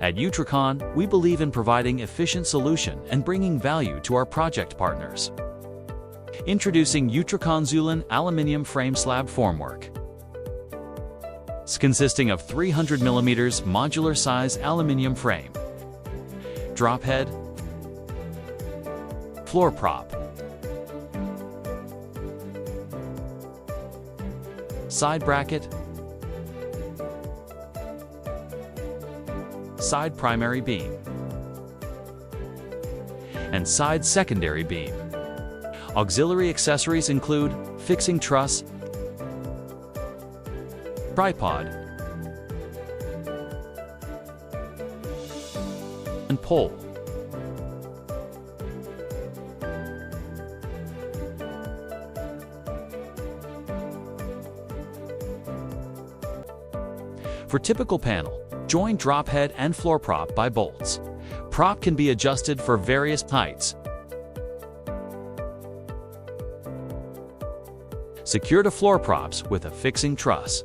At Utracon, we believe in providing efficient solution and bringing value to our project partners. Introducing Utracon Zulin Aluminium Frame Slab Formwork. Consisting of 300 mm modular size aluminium frame, drop head, floor prop, side bracket, side primary beam, and side secondary beam. Auxiliary accessories include fixing truss, tripod, and pole. For typical panel, join drop head and floor prop by bolts. Prop can be adjusted for various heights. Secure to floor props with a fixing truss.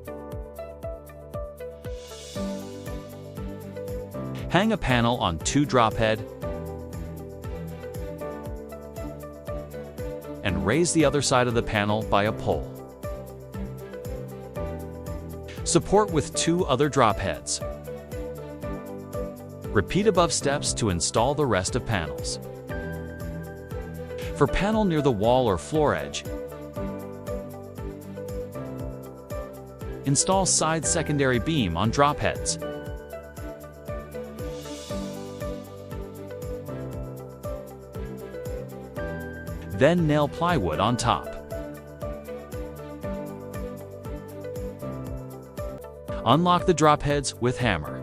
Hang a panel on 2 drop head and raise the other side of the panel by a pole. Support with 2 other drop heads. Repeat above steps to install the rest of panels. For panel near the wall or floor edge, install side secondary beam on drop heads. Then nail plywood on top. Unlock the drop heads with hammer.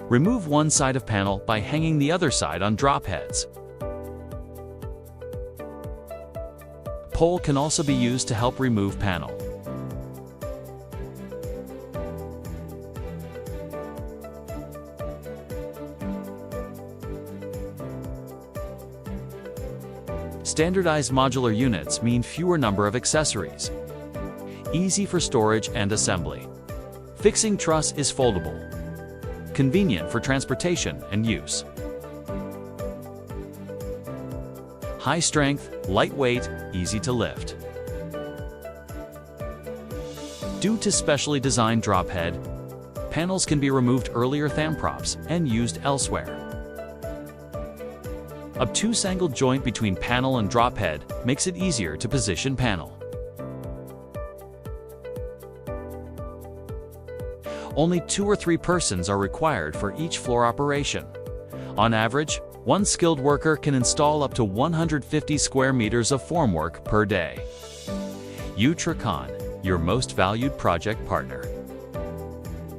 Remove one side of panel by hanging the other side on drop heads. Pole can also be used to help remove panel. Standardized modular units mean fewer number of accessories. Easy for storage and assembly. Fixing truss is foldable. Convenient for transportation and use. High strength, lightweight, easy to lift. Due to specially designed drop head, panels can be removed earlier than props and used elsewhere. Obtuse angled joint between panel and drop head makes it easier to position panel. Only 2 or 3 persons are required for each floor operation. On average, one skilled worker can install up to 150 square meters of formwork per day. Utracon, your most valued project partner.